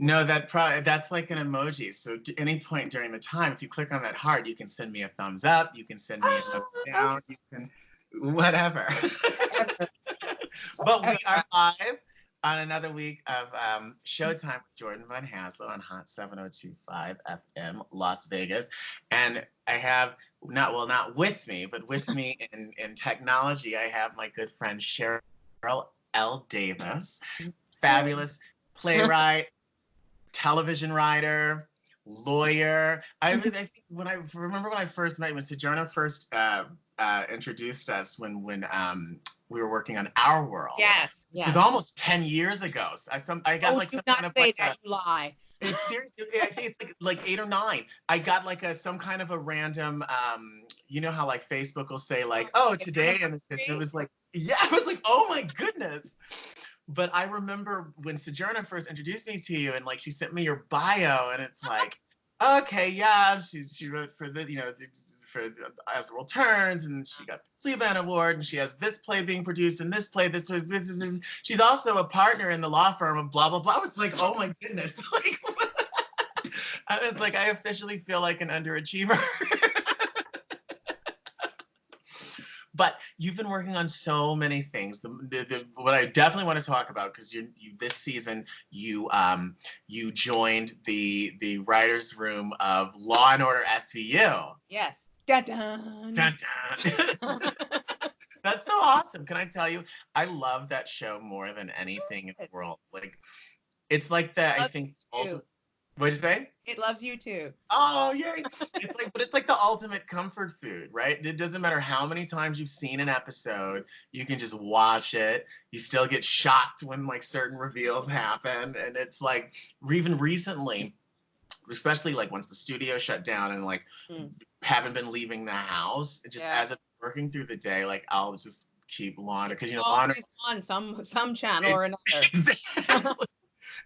No, that's like an emoji. So at any point during the time, if you click on that heart, you can send me a thumbs up, you can send me a thumbs down, Okay. you can whatever. But we are live on another week of Showtime with Jordan von Haslow on Hot 7025 FM, Las Vegas. And I have, not with me, but with me in technology, I have my good friend Cheryl L. Davis, fabulous playwright, television writer, lawyer. I think when I first met, when Sojourner first introduced us when we were working on Our World. Yes. It was almost 10 years ago. So I got like do some not kind of say like that, you lie. It's seriously, I think it's like 8 or 9. I got like some kind of a random, you know how like Facebook will say like, oh, today, and it was like, yeah, I was like, oh my goodness. But I remember when Sojourner first introduced me to you, and like she sent me your bio, and it's like, okay, yeah, she wrote for the, for As the World Turns, and she got the Kleban Award, and she has this play being produced, and this play. She's also a partner in the law firm of blah blah blah. I was like, oh my goodness, like, I was like, I officially feel like an underachiever. But you've been working on so many things. What I definitely want to talk about, because you this season you joined the writers' room of Law and Order SVU. Yes. Dun dun. Dun dun. That's so awesome. Can I tell you, I love that show more than anything in the world. Like, it's like the, I think, ultimate. What'd you say? It loves you too. Oh, yay. It's like the ultimate comfort food, right? It doesn't matter how many times you've seen an episode, you can just watch it. You still get shocked when like certain reveals happen. And it's like, even recently, especially like once the studio shut down and like haven't been leaving the house, just as it's working through the day, like I'll just keep Law, because always on some channel or another. Exactly.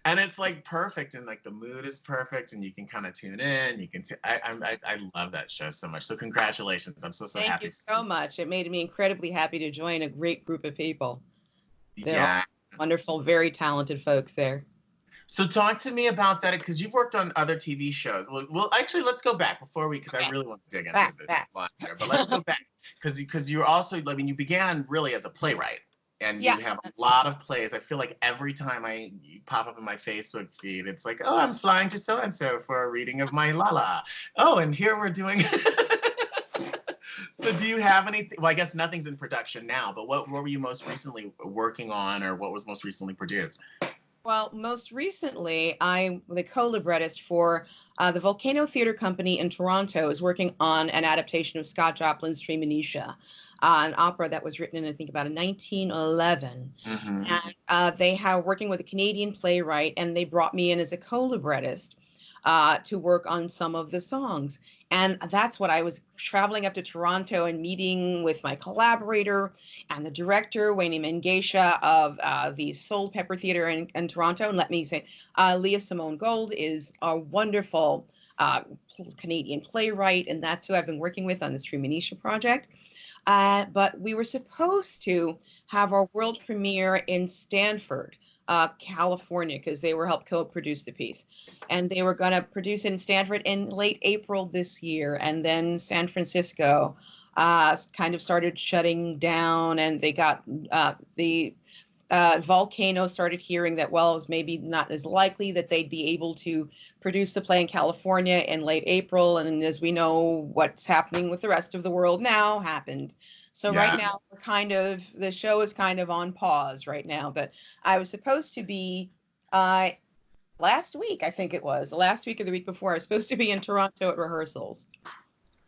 And it's like perfect, and like the mood is perfect, and you can kind of tune in. You can. I love that show so much. So congratulations! I'm so happy. Thank you so much. It made me incredibly happy to join a great group of people. They're all wonderful, very talented folks there. So talk to me about that, because you've worked on other TV shows. Well, actually, let's go back before because I really want to dig into this line here. But let's go back, because you're also, I mean, you began really as a playwright. And you have a lot of plays. I feel like every time you pop up in my Facebook feed, it's like, oh, I'm flying to so-and-so for a reading of my Lala. Oh, and here we're doing. So do you have anything? Well, I guess nothing's in production now, but what were you most recently working on, or what was most recently produced? Well, most recently, I'm the co-librettist for the Volcano Theatre Company in Toronto is working on an adaptation of Scott Joplin's Treemonisha, an opera that was written in, I think, about 1911. And they are working with a Canadian playwright, and they brought me in as a co-librettist to work on some of the songs. And that's what I was traveling up to Toronto and meeting with my collaborator and the director, Wayne Mengesha of the Soul Pepper Theatre in Toronto. And let me say, Leah Simone Gold is a wonderful Canadian playwright, and that's who I've been working with on this Treemonisha project. But we were supposed to have our world premiere in Stanford, California, because they were helped co-produce the piece. And they were going to produce it in Stanford in late April this year. And then San Francisco kind of started shutting down, and they got the Volcano started hearing that, well, it was maybe not as likely that they'd be able to produce the play in California in late April. And as we know, what's happening with the rest of the world now happened. So right now, the show is kind of on pause right now. But I was supposed to be last week, I think it was, the last week or the week before, I was supposed to be in Toronto at rehearsals.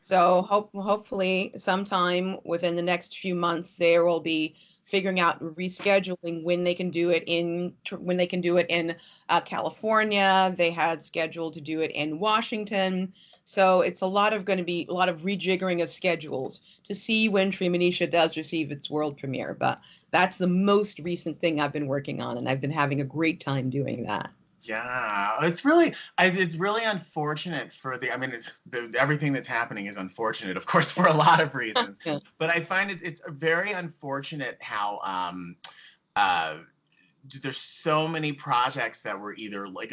So hopefully sometime within the next few months, there will be figuring out rescheduling when they can do it in California. They had scheduled to do it in Washington. So it's going to be a lot of rejiggering of schedules to see when Treemonisha does receive its world premiere. But that's the most recent thing I've been working on, and I've been having a great time doing that. Yeah, it's really unfortunate everything that's happening is unfortunate, of course, for a lot of reasons. But I find it's very unfortunate how there's so many projects that were either like,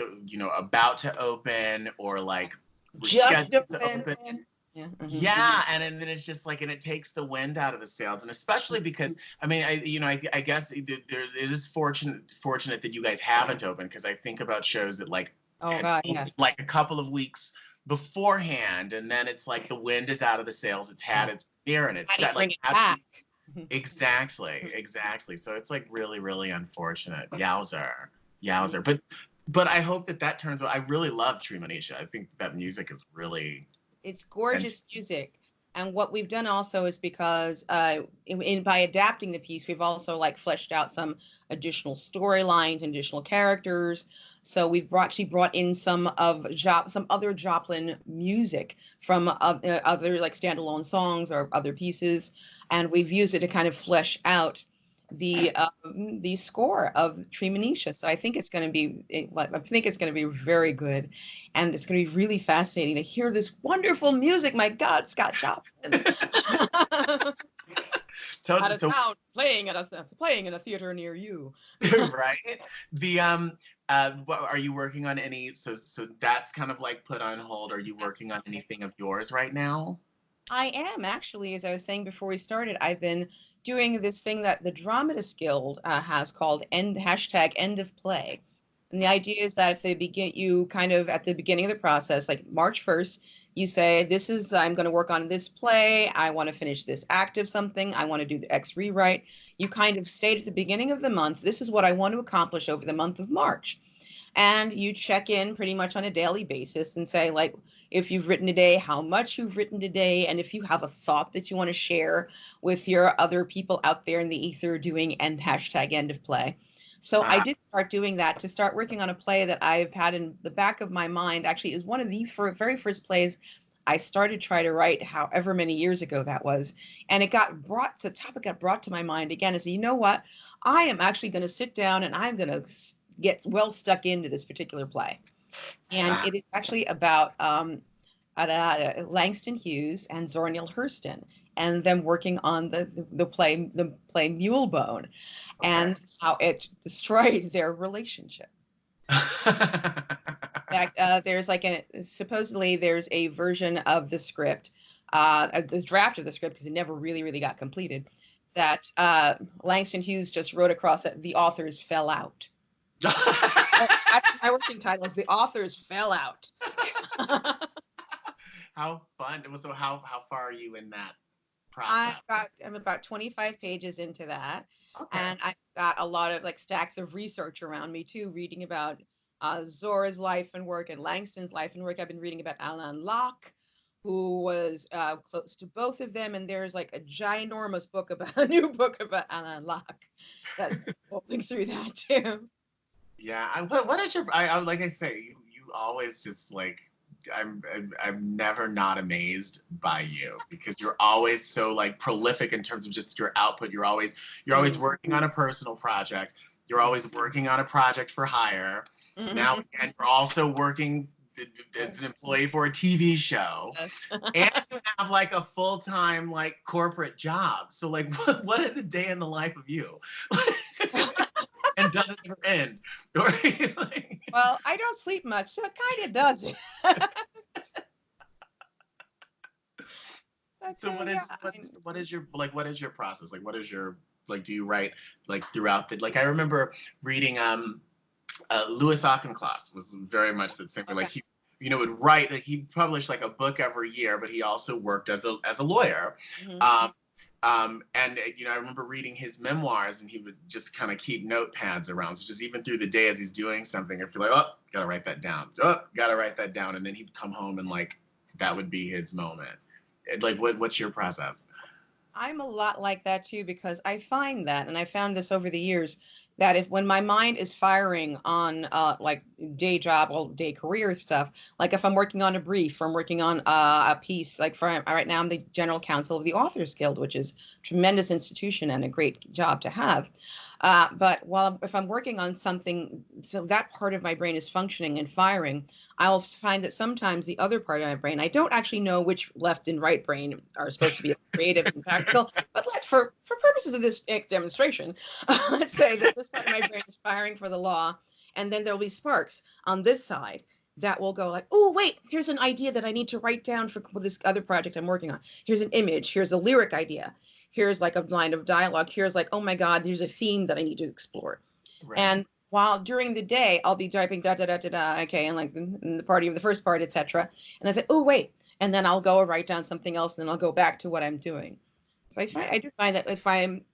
about to open or like were Just scheduled to open. open. Yeah. Yeah, and then it's just like, and it takes the wind out of the sails, and especially because, I mean, I guess it is fortunate that you guys haven't opened, because I think about shows that like Oh God, yes. like a couple of weeks beforehand, and then it's like the wind is out of the sails, it's had its premiere, and it's How do you set bring like it back? exactly. So it's like really, really unfortunate. Yowzer. But I hope that turns out. I really love Treemonisha. I think that music is really. It's gorgeous music. And what we've done also is because by adapting the piece, we've also like fleshed out some additional storylines and additional characters. So we've actually brought in some other Joplin music from other like standalone songs or other pieces, and we've used it to kind of flesh out the score of Treemonisha. So I think it's going to be very good, and it's going to be really fascinating to hear this wonderful music. My God, Scott Joplin. Out of town, playing in a theater near you. Right. Are you working on any? So that's kind of like put on hold. Are you working on anything of yours right now? I am actually, as I was saying before we started, I've been doing this thing that the Dramatists Guild has called #end of play. And the idea is that if you kind of at the beginning of the process, like March 1st, you say, I'm going to work on this play. I want to finish this act of something. I want to do the X rewrite. You kind of state at the beginning of the month, this is what I want to accomplish over the month of March. And you check in pretty much on a daily basis and say, like, if you've written today, how much you've written today, and if you have a thought that you want to share with your other people out there in the ether doing #end of play. So I did start doing that to start working on a play that I've had in the back of my mind. Actually, it was one of the very first plays I started trying to write, however many years ago that was. And the topic got brought to my mind again. I said, you know what? I am actually going to sit down and I'm going to get well stuck into this particular play. And it is actually about Langston Hughes and Zora Neale Hurston and them working on the play Mulebone, and how it destroyed their relationship. In fact, supposedly there's a version of the script, the draft of the script, because it never really got completed, that Langston Hughes just wrote across that the authors fell out. My working title is The Authors Fell Out. How fun. So how far are you in that process? I'm about 25 pages into that. Okay. And I've got a lot of like stacks of research around me too, reading about Zora's life and work and Langston's life and work. I've been reading about Alain Locke, who was close to both of them. And there's like a ginormous new book about Alain Locke that's going through that too. Yeah. What is your? Like I say, you always just like. I'm never not amazed by you, because you're always so like prolific in terms of just your output. You're always working on a personal project. You're always working on a project for hire. Mm-hmm. Now again, you're also working as an employee for a TV show, and you have like a full-time like corporate job. So like, what is a day in the life of you? And doesn't ever end. Well, I don't sleep much, so it kind of does. So what is your process? Like, what is your, like, do you write like throughout the, like, I remember reading Louis Auchincloss was very much the same way. Like, he would write, like, he published like a book every year, but he also worked as a lawyer. Mm-hmm. And I remember reading his memoirs, and he would just kind of keep notepads around. So just even through the day as he's doing something, if you're like, oh, gotta write that down. Oh, gotta write that down. And then he'd come home and like, that would be his moment. Like, what's your process? I'm a lot like that too, because I find that, and I found this over the years, that when my mind is firing on like day job or day career stuff, like if I'm working on a brief or I'm working on a piece, like right now I'm the general counsel of the Authors Guild, which is a tremendous institution and a great job to have. But if I'm working on something, so that part of my brain is functioning and firing, I'll find that sometimes the other part of my brain, I don't actually know which left and right brain are supposed to be creative and practical, but for purposes of this demonstration, let's say that the this part of my brain is firing for the law. And then there'll be sparks on this side that will go like, oh, wait, here's an idea that I need to write down for this other project I'm working on. Here's an image. Here's a lyric idea. Here's like a line of dialogue. Here's like, oh my God, there's a theme that I need to explore. Right. And while during the day, I'll be typing da da da da da, okay, and like in the party of the first part, etc. And I say, oh wait, and then I'll go and write down something else, and then I'll go back to what I'm doing. So I do find that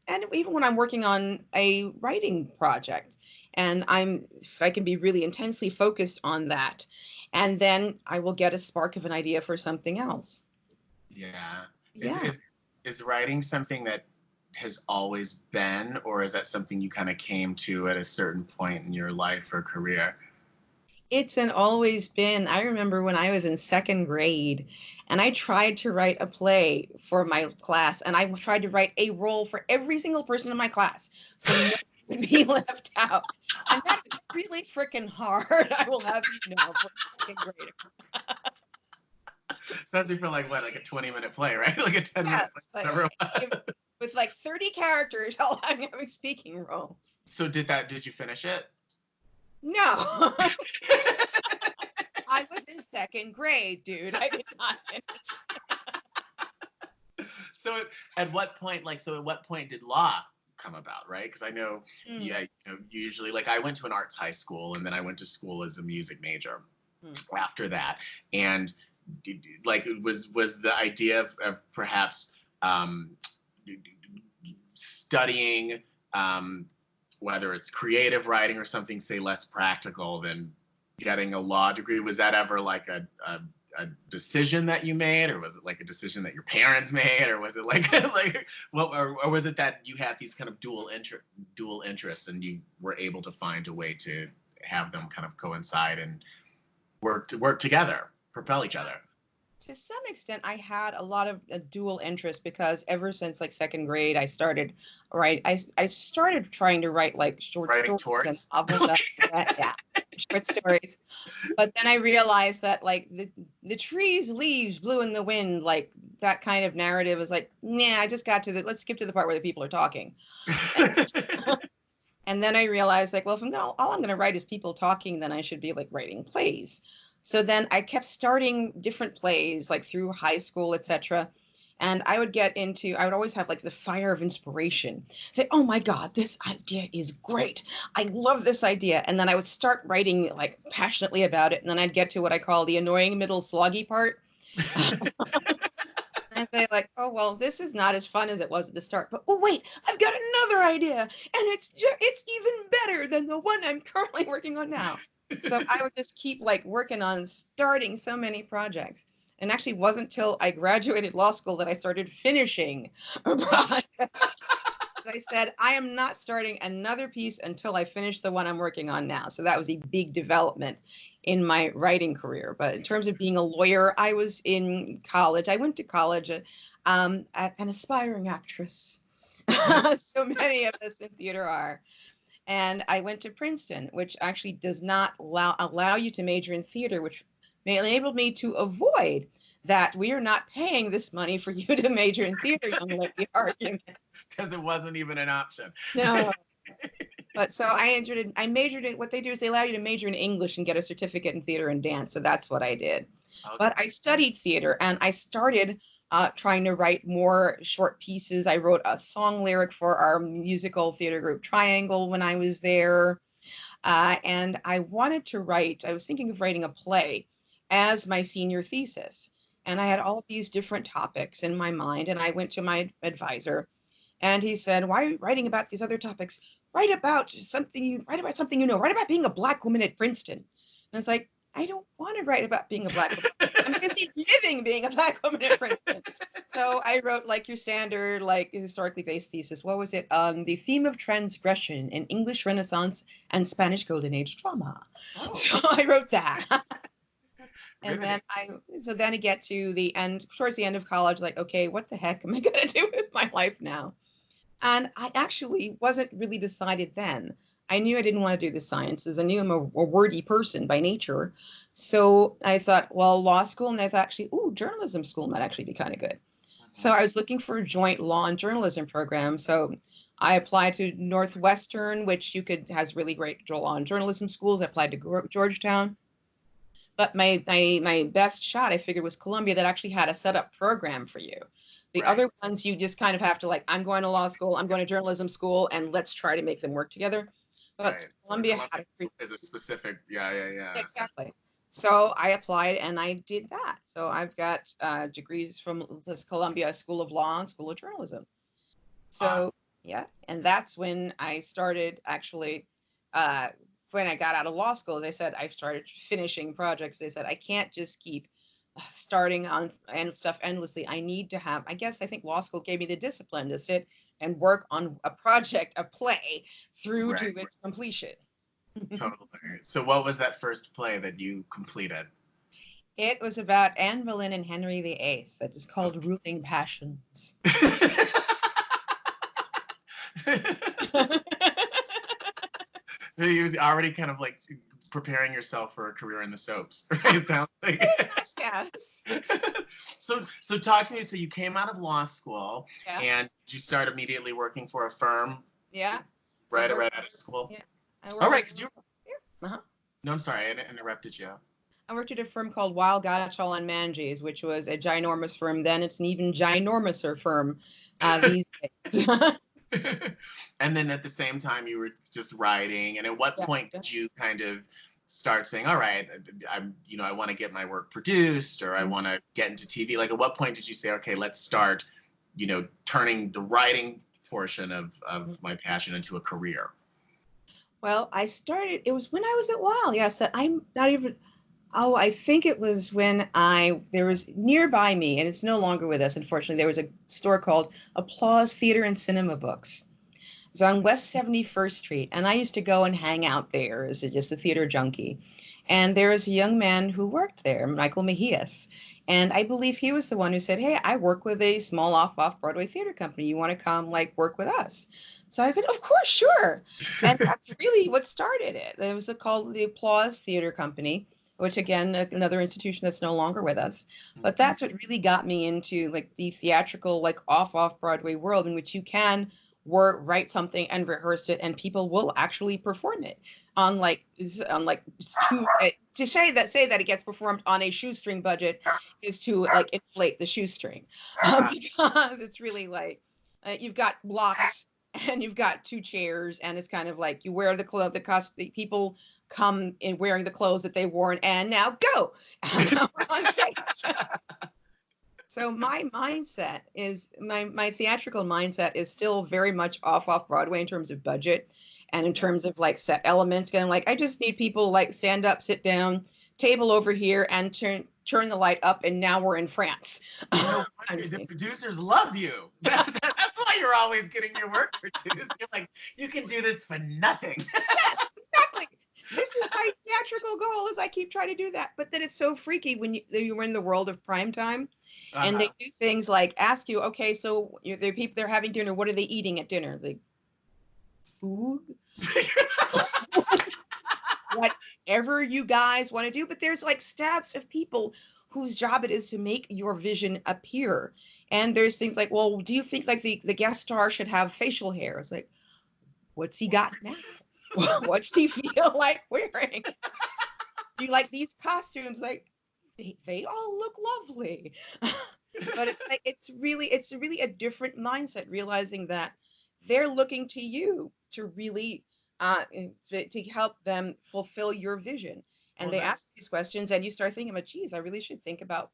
and even when I'm working on a writing project, and if I can be really intensely focused on that, and then I will get a spark of an idea for something else. Yeah. Is writing something that has always been, or is that something you kind of came to at a certain point in your life or career? It's an always been. I remember when I was in second grade and I tried to write a play for my class, and I tried to write a role for every single person in my class so no one would be left out. And that is really freaking hard, I will have you know, for a second grader. Especially for like a 20-minute play, right? Like a 10-minute play. With like 30 characters, all I'm having speaking roles. So did you finish it? No. I was in second grade, dude. I did not finish. So at what point did law come about, right? Because I know, usually, like I went to an arts high school, and then I went to school as a music major after that. And like, was the idea of perhaps studying, whether it's creative writing or something, say, less practical than getting a law degree, was that ever like a decision that you made, or was it like a decision that your parents made, or was it or was it that you had these kind of dual interests and you were able to find a way to have them kind of coincide and work together, propel each other? To some extent, I had a lot of dual interest, because ever since like second grade, I started I started trying to write like short stories and novels. Yeah, short stories. But then I realized that like the trees, leaves blew in the wind, like that kind of narrative is like, nah, I just got to let's skip to the part where the people are talking. And then I realized like, well, if all I'm going to write is people talking, then I should be like writing plays. So then I kept starting different plays like through high school, etc. And I would always have like the fire of inspiration. Say, oh my God, this idea is great. I love this idea. And then I would start writing like passionately about it. And then I'd get to what I call the annoying middle sloggy part. And say like, oh, well, this is not as fun as it was at the start. But, oh, wait, I've got another idea. And it's even better than the one I'm currently working on now. So I would just keep like working on starting so many projects. And actually wasn't till I graduated law school that I started finishing a project. I said, I am not starting another piece until I finish the one I'm working on now. So that was a big development in my writing career. But in terms of being a lawyer, I was in college. I went to college an aspiring actress. So many of us in theater are. And I went to Princeton, which actually does not allow you to major in theater, which enabled me to avoid that we are not paying this money for you to major in theater, young lady argument. Because it wasn't even an option. No. But so I majored in, what they do is they allow you to major in English and get a certificate in theater and dance. So that's what I did. Okay. But I studied theater, and I started trying to write more short pieces. I wrote a song lyric for our musical theater group Triangle when I was there. And I was thinking of writing a play as my senior thesis. And I had all these different topics in my mind. And I went to my advisor, and he said, why are you writing about these other topics? Write about something you know. Write about being a Black woman at Princeton. And it's like, I don't want to write about being a Black woman. I'm busy living being a Black woman at Princeton. So I wrote like your standard, like historically based thesis. What was it? The theme of transgression in English Renaissance and Spanish Golden Age drama. Oh. So I wrote that. And then I get to the end, towards the end of college, like, okay, what the heck am I going to do with my life now? And I actually wasn't really decided then. I knew I didn't want to do the sciences. I knew I'm a wordy person by nature. So I thought, well, law school, and I thought actually, journalism school might actually be kind of good. So I was looking for a joint law and journalism program. So I applied to Northwestern, which has really great journalism schools. I applied to Georgetown. But my best shot, I figured, was Columbia, that actually had a set up program for you. The other ones, you just kind of have to, like, I'm going to law school, I'm going to journalism school, and let's try to make them work together. But Columbia had is a specific, yeah. Exactly. So I applied and I did that. So I've got degrees from this Columbia School of Law and School of Journalism. So yeah, and that's when I started actually. When I got out of law school, they said I started finishing projects. They said I can't just keep starting on and stuff endlessly. I need to have. I think law school gave me the discipline to sit and work on a project, a play, through to its completion. Totally. So what was that first play that you completed? It was about Anne Boleyn and Henry VIII. That is called Ruling Passions. So you was already kind of like preparing yourself for a career in the soaps, right? It sounds like. Yes. So talk to me. So you came out of law school, and you start immediately working for a firm. Yeah. Right out of school. Yeah. All right, because you. Yeah. Uh-huh. No, I'm sorry, I interrupted you. I worked at a firm called Weil, Gotshal and Manges, which was a ginormous firm then. It's an even ginormouser firm these days. And then at the same time, you were just writing. And at what point did you kind of start saying, all right, I want to get my work produced, or I want to get into TV? Like, at what point did you say, okay, let's start, turning the writing portion of my passion into a career? Well, it was when I was at Weil. Yes, I'm not even, I think it was when there was nearby me, and it's no longer with us, unfortunately, there was a store called Applause Theater and Cinema Books. It was on West 71st Street, and I used to go and hang out there as just a theater junkie. And there was a young man who worked there, Michael Mejias, and I believe he was the one who said, hey, I work with a small off-Broadway theater company. You want to come, work with us? So I said, of course, sure. And that's really what started it. It was called the Applause Theater Company, which, again, another institution that's no longer with us. But that's what really got me into the theatrical, off-Broadway world, in which you can write something and rehearse it, and people will actually perform it. To say that it gets performed on a shoestring budget is to inflate the shoestring, because it's really you've got blocks and you've got two chairs, and it's kind of like you wear the clothes, the people come in wearing the clothes that they wore, and now go. On stage. So my mindset is my theatrical mindset is still very much off Broadway in terms of budget and in terms of set elements. And I just need people stand up, sit down, table over here, and turn the light up, and now we're in France. The producers love you. That's why you're always getting your work produced. You're like, you can do this for nothing. Exactly. This is my theatrical goal, is I keep trying to do that. But then it's so freaky when you're in the world of prime time. And they do things like ask you, okay, so they're having dinner. What are they eating at dinner? Food. Whatever you guys want to do. But there's stats of people whose job it is to make your vision appear. And there's things like, well, do you think the guest star should have facial hair? It's like, what's he got now? What's he feel like wearing? Do you like these costumes? They all look lovely. But it's really a different mindset, realizing that they're looking to you to really to help them fulfill your vision. And they ask these questions, and you start thinking about, geez, I really should think about,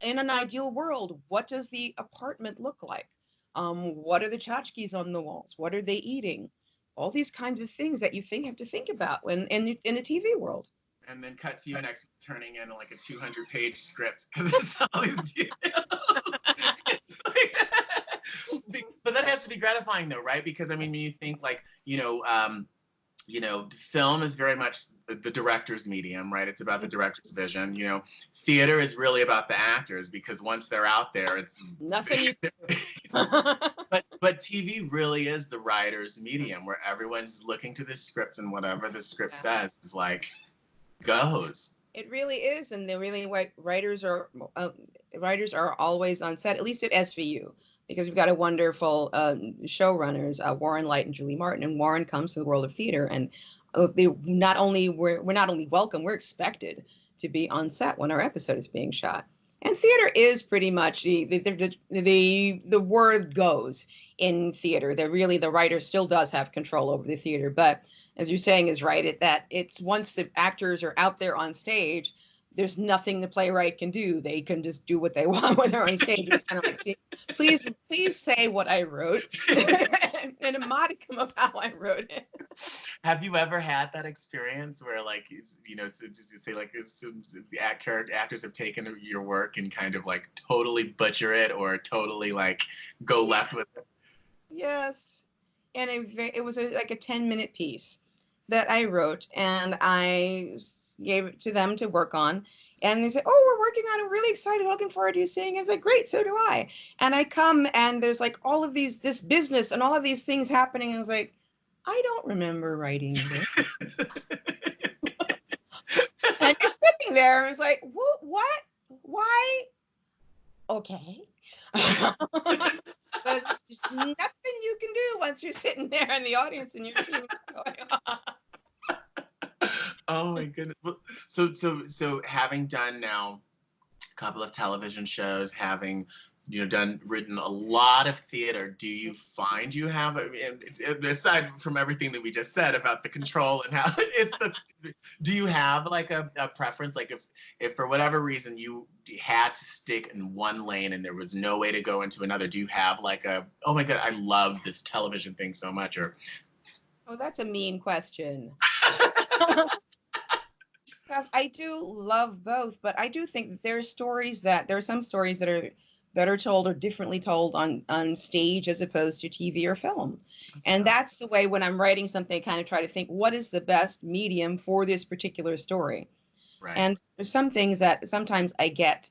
in an ideal world, what does the apartment look like? What are the tchotchkes on the walls? What are they eating? All these kinds of things that you have to think about when in the TV world. And then cut to you next turning in a 200-page script, because it's all these details. But that has to be gratifying, though, right? Because when you think film is very much the director's medium, right? It's about the director's vision. Theater is really about the actors, because once they're out there, it's nothing you can do. But TV really is the writer's medium, where everyone's looking to the script, and whatever the script says is goes. It really is, and writers are always on set, at least at SVU. because we've got a wonderful showrunners, Warren Light and Julie Martin, and Warren comes to the world of theater, and we're not only welcome, we're expected to be on set when our episode is being shot. And theater is pretty much the word goes in theater. The writer still does have control over the theater, but as you're saying is right, that it's once the actors are out there on stage, there's nothing the playwright can do. They can just do what they want when they're on stage. It's kind of like, see, please say what I wrote and a modicum of how I wrote it. Have you ever had that experience where, like, you know, say like the actors have taken your work and kind of like totally butcher it or totally like go left with it? Yes, and it was like a 10-minute piece that I wrote, and I gave it to them to work on, and they said, "Oh, we're working on it. Really excited, looking forward to you seeing it." I said, "Great, so do I." And I come, and there's like all of this business and all of these things happening. And I was like, I don't remember writing this. And you're sitting there, and it's like, what? Why? Okay. But it's just nothing you can do once you're sitting there in the audience and you're seeing what's going on. Oh my goodness. So having done now a couple of television shows, having written a lot of theater, do you find you have, aside from everything that we just said about the control and how do you have like a preference? Like if for whatever reason you had to stick in one lane and there was no way to go into another, do you have like oh my God, I love this television thing so much? Or oh, that's a mean question. Because I do love both, but I do think that there are some stories that are better told or differently told on stage as opposed to TV or film. And that's the way when I'm writing something, I kind of try to think, what is the best medium for this particular story? Right. And there's some things that sometimes I get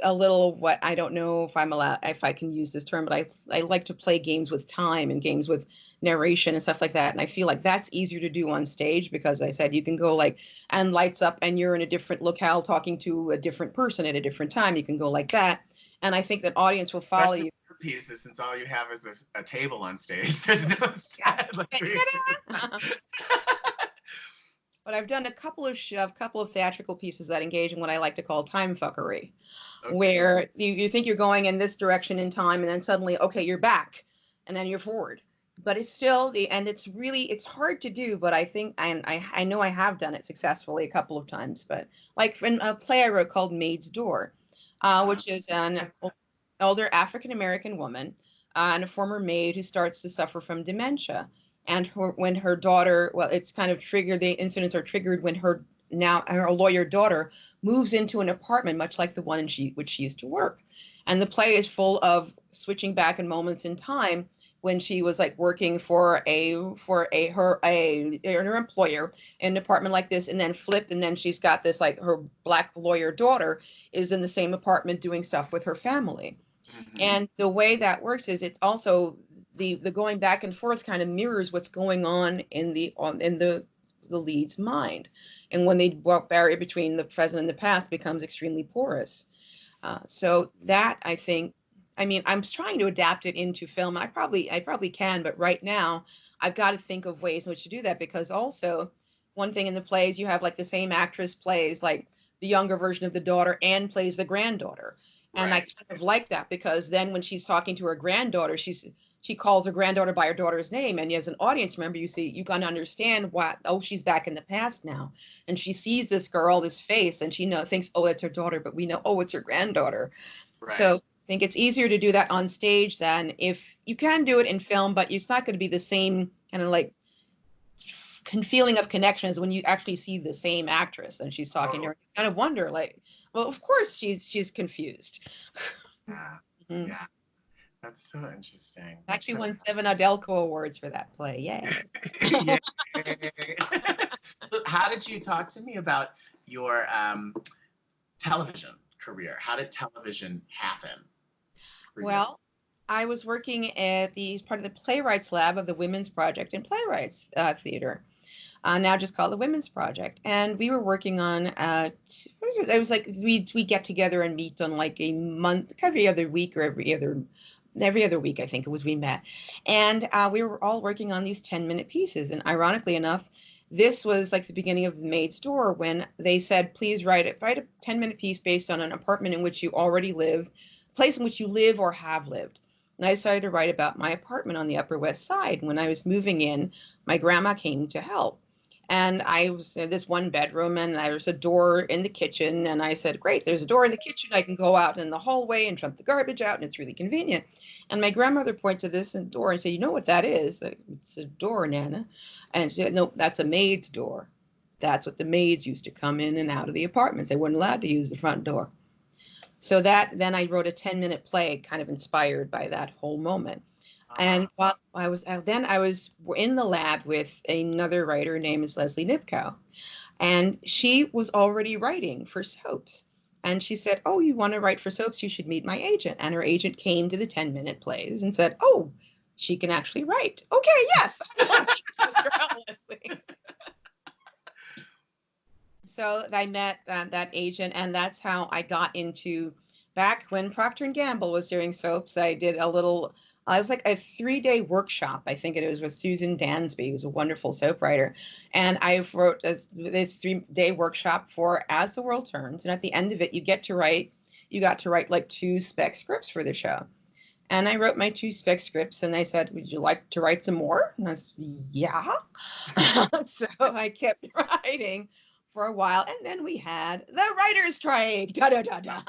a little, what I don't know if I can use this term, but I like to play games with time and games with narration and stuff like that. And I feel like that's easier to do on stage because I said you can go like, and lights up and you're in a different locale talking to a different person at a different time. You can go like that. And I think that audience will follow you. Pieces, since all you have is a table on stage. There's no set. But I've done a couple of theatrical pieces that engage in what I like to call time fuckery, where you think you're going in this direction in time, and then suddenly, okay, you're back, and then you're forward. But it's still it's hard to do. But I think I know I have done it successfully a couple of times. But like in a play I wrote called Maid's Door, which is an older African American woman and a former maid who starts to suffer from dementia. And when her daughter, well, it's kind of triggered, the incidents are triggered when her lawyer daughter moves into an apartment much like the one which she used to work. And the play is full of switching back in moments in time when she was like working for her employer in an apartment like this, and then flipped, and then she's got this like her black lawyer daughter is in the same apartment doing stuff with her family. Mm-hmm. And the way that works is it's also the going back and forth kind of mirrors what's going on in the lead's mind. And when they walk barrier between the present and the past becomes extremely porous. So that I think, I'm trying to adapt it into film. I probably can, but right now I've got to think of ways in which to do that, because also one thing in the plays, you have like the same actress plays like the younger version of the daughter and plays the granddaughter. And right. I kind of like that, because then when she's talking to her granddaughter, she calls her granddaughter by her daughter's name. And as an audience member, you can understand she's back in the past now. And she sees this girl, this face, and she thinks, oh, it's her daughter, but we know, oh, it's her granddaughter. Right. So I think it's easier to do that on stage than if you can do it in film, but it's not going to be the same kind of like feeling of connection as when you actually see the same actress and she's talking to her. You kind of wonder, like, well, of course she's confused. Yeah. Mm-hmm. Yeah. That's so interesting. Actually won 7 Audelco Awards for that play. Yay. So how did you talk to me about your television career? How did television happen? Well, I was working at part of the Playwrights Lab of the Women's Project in Playwrights Theater, now just called the Women's Project. And we were working on it was like we get together and meet on like a month, every other week or every other week, I think it was, we met. And we were all working on these 10-minute pieces. And ironically enough, this was like the beginning of the Maid store, when they said, please write a 10-minute piece based on an apartment in which you already live, place in which you live or have lived. And I decided to write about my apartment on the Upper West Side. When I was moving in, my grandma came to help. And I was in this one bedroom, and there was a door in the kitchen. And I said, great, there's a door in the kitchen. I can go out in the hallway and dump the garbage out, and it's really convenient. And my grandmother points at this door and said, you know what that is? It's a door, Nana. And she said, no, that's a maid's door. That's what the maids used to come in and out of the apartments. They weren't allowed to use the front door. So then I wrote a 10-minute play kind of inspired by that whole moment. And while I was in the lab with another writer named Leslie Nipkow, and she was already writing for soaps. And she said, oh, you want to write for soaps? You should meet my agent. And her agent came to the 10-minute plays and said, oh, she can actually write. Okay, yes. Leslie. So I met that agent, and that's how I got into, back when Procter & Gamble was doing soaps, I did it was like a 3-day workshop. I think it was with Susan Dansby, who's a wonderful soap writer. And I wrote this 3-day workshop for As the World Turns. And at the end of it, you got to write like 2 spec scripts for the show. And I wrote my 2 spec scripts, and they said, would you like to write some more? And I said, yeah. So I kept writing for a while. And then we had the writer's strike. Da, da, da, da.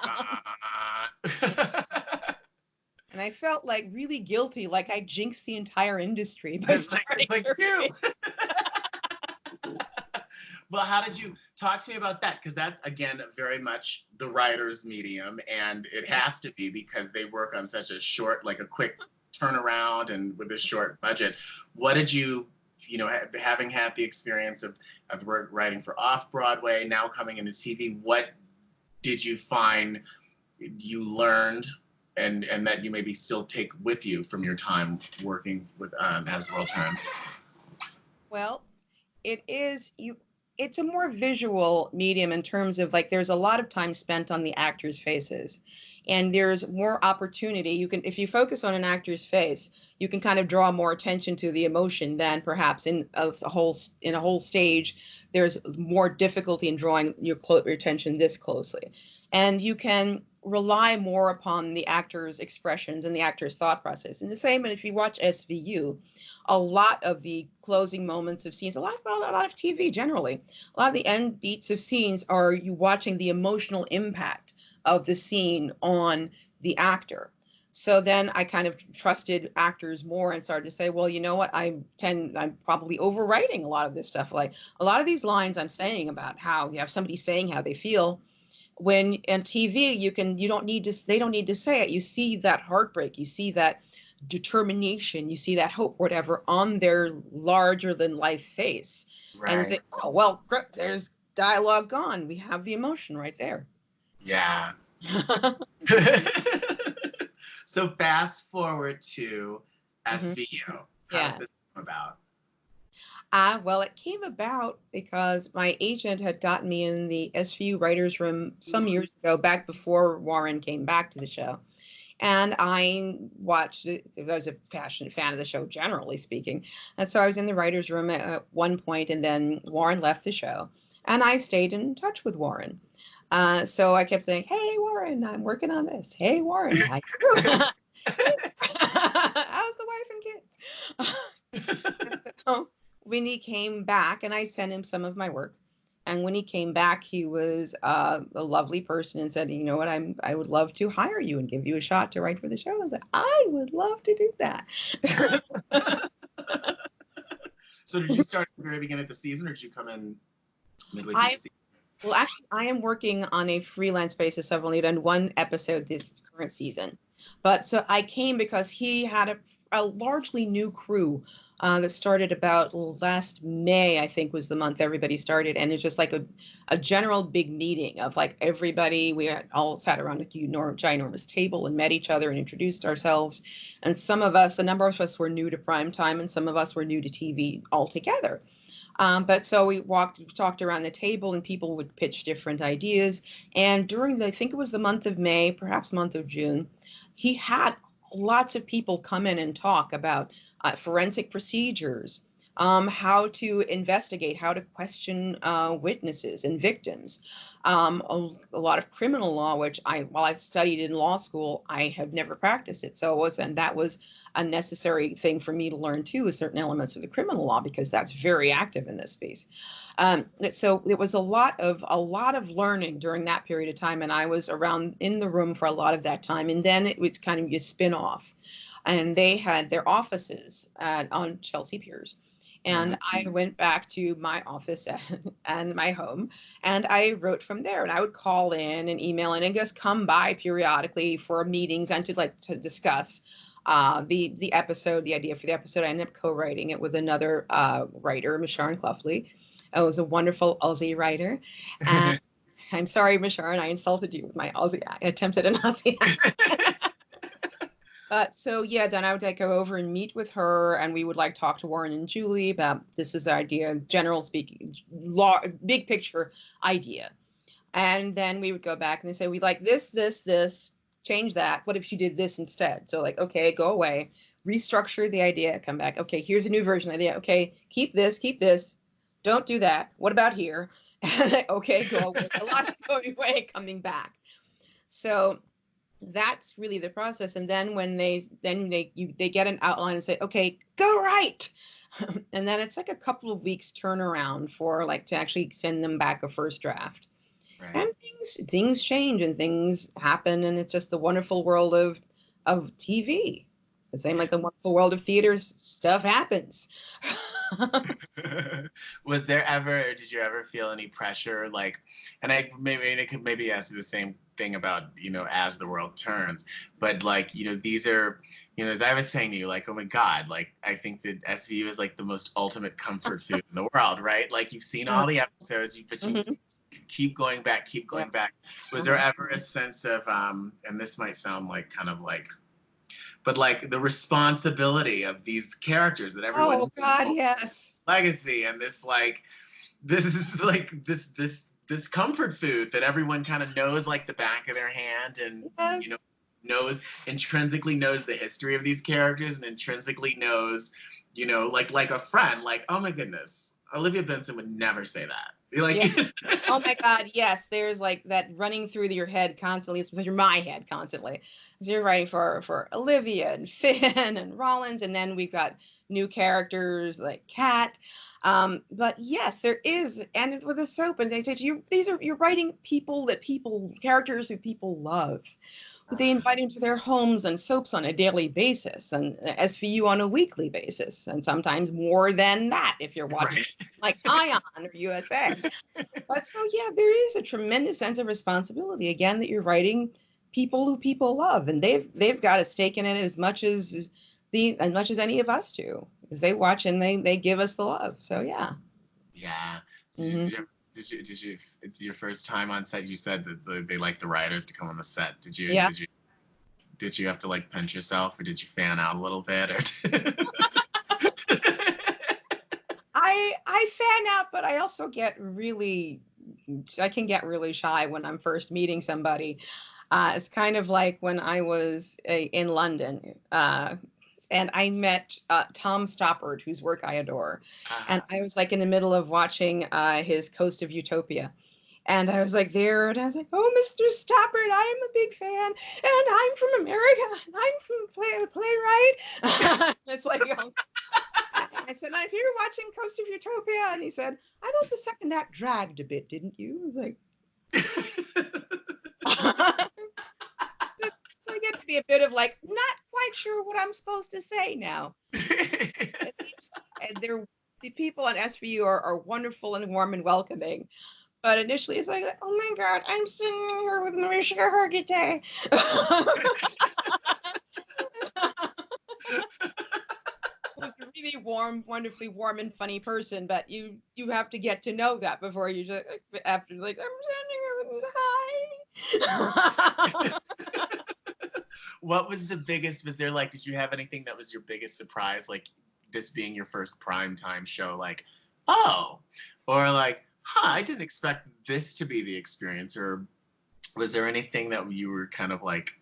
And I felt like really guilty, like I jinxed the entire industry by starting like you. Well, how did you talk to me about that? Because that's, again, very much the writer's medium, and it has to be because they work on such a short, like a quick turnaround and with a short budget. What did you, having had the experience of writing for off-Broadway, now coming into TV, what did you find you learned and that you maybe still take with you from your time working with As the World Turns? Well, it's a more visual medium in terms of, like, there's a lot of time spent on the actors' faces, and there's more opportunity. If you focus on an actor's face, you can kind of draw more attention to the emotion than perhaps in a whole stage. There's more difficulty in drawing your attention this closely, and you can rely more upon the actor's expressions and the actor's thought process. And the same, and if you watch SVU, a lot of the closing moments of scenes, a lot of TV generally, a lot of the end beats of scenes are you watching the emotional impact of the scene on the actor. So then I kind of trusted actors more and started to say, well, you know what, I'm probably overwriting a lot of this stuff. Like a lot of these lines I'm saying about how you have somebody saying how they feel. When on TV, they don't need to say it. You see that heartbreak, you see that determination, you see that hope, whatever, on their larger than life face. Right. And you say, oh, well, there's dialogue gone. We have the emotion right there. Yeah. So fast forward to SVU. How did this come about? Well, it came about because my agent had gotten me in the SVU writer's room some years ago, back before Warren came back to the show. And I watched it. I was a passionate fan of the show, generally speaking. And so I was in the writer's room at one point, and then Warren left the show. And I stayed in touch with Warren. So I kept saying, hey, Warren, I'm working on this. Hey, Warren, how you doing? How's the wife and kids? So when he came back, and I sent him some of my work, and when he came back, he was a lovely person and said, you know what, I would love to hire you and give you a shot to write for the show. I said, I would love to do that. So did you start at the very beginning of the season, or did you come in midway through the season? Well, actually, I am working on a freelance basis. I've only done one episode this current season. But so I came because he had a largely new crew that started about last May, I think was the month everybody started. And it's just like a general big meeting of like everybody. We all sat around a ginormous table and met each other and introduced ourselves. And a number of us were new to prime time, and some of us were new to TV altogether. But so we talked around the table, and people would pitch different ideas. And during I think it was the month of May, perhaps month of June, he had lots of people come in and talk about forensic procedures, how to investigate, how to question witnesses and victims, a lot of criminal law, which while I studied in law school, I have never practiced it. So that was a necessary thing for me to learn too, is certain elements of the criminal law, because that's very active in this space. So it was a lot of learning during that period of time, and I was around in the room for a lot of that time. And then it was kind of a spin-off, and they had their offices on Chelsea Piers. And I went back to my office and my home, and I wrote from there. And I would call in and email in and just come by periodically for meetings and to discuss the episode, the idea for the episode. I ended up co-writing it with another writer, Miss Sharon Cluffley. It was a wonderful Aussie writer. And I'm sorry, Miss Sharon, I insulted you with my Aussie attempt at an Aussie accent. So yeah, then I would go over and meet with her, and we would talk to Warren and Julie about this is the idea, general speaking, big picture idea. And then we would go back and they say, we like this, change that. What if you did this instead? So okay, go away, restructure the idea, come back. Okay, here's a new version of the idea. Okay, keep this. Don't do that. What about here? And okay, go away. A lot of going away, coming back. So that's really the process. And then when they get an outline and say, okay, go right. And then it's a couple of weeks turnaround for to actually send them back a first draft. Right. And things change and things happen, and it's just the wonderful world of TV. The same the wonderful world of theater, stuff happens. Did you ever feel any pressure? And I maybe ask you the same thing about, As the World Turns, but these are, as I was saying to you, oh my God, I think that SVU is the most ultimate comfort food in the world, right? You've seen all the episodes, but you keep going back. Was there ever a sense of, and this might sound but the responsibility of these characters that everyone yes, legacy, and this this comfort food that everyone kind of knows the back of their hand, and intrinsically knows the history of these characters, and intrinsically knows, like a friend, oh my goodness, Olivia Benson would never say that. Oh my God, yes. There's that running through your head constantly. It's through my head constantly. So you're writing for Olivia and Finn and Rollins, and then we've got new characters like Kat. But yes, there is, and with the soap, and they say to you, you're writing characters who people love. They invite into their homes and soaps on a daily basis, and SVU on a weekly basis, and sometimes more than that if you're watching Ion or USA. But so yeah, there is a tremendous sense of responsibility again that you're writing people who people love, and they've got a stake in it as much as any of us do, because they watch and they give us the love. So yeah. Yeah. Did you your first time on set, you said that they like the writers to come on the set. Did you have to pinch yourself, or did you fan out a little bit? I fan out, but I also I can get really shy when I'm first meeting somebody. It's kind of like when I was in London, and I met Tom Stoppard, whose work I adore. And I was in the middle of watching his Coast of Utopia. And I was there, and I was oh, Mr. Stoppard, I am a big fan, and I'm from America, and I'm from playwright. It's I said, I'm here watching Coast of Utopia. And he said, I thought the second act dragged a bit, didn't you? I was I get to be a bit of not quite sure what I'm supposed to say now. And the people on SVU are wonderful and warm and welcoming. But initially it's oh my God, I'm sitting here with Marisha Hargitay. Who's a really warm, wonderfully warm and funny person, but you have to get to know that before you just after I'm sitting here with hi. What was the biggest, was there did you have anything that was your biggest surprise, this being your first primetime show? oh, or like, I didn't expect this to be the experience, or was there anything that you were kind of like,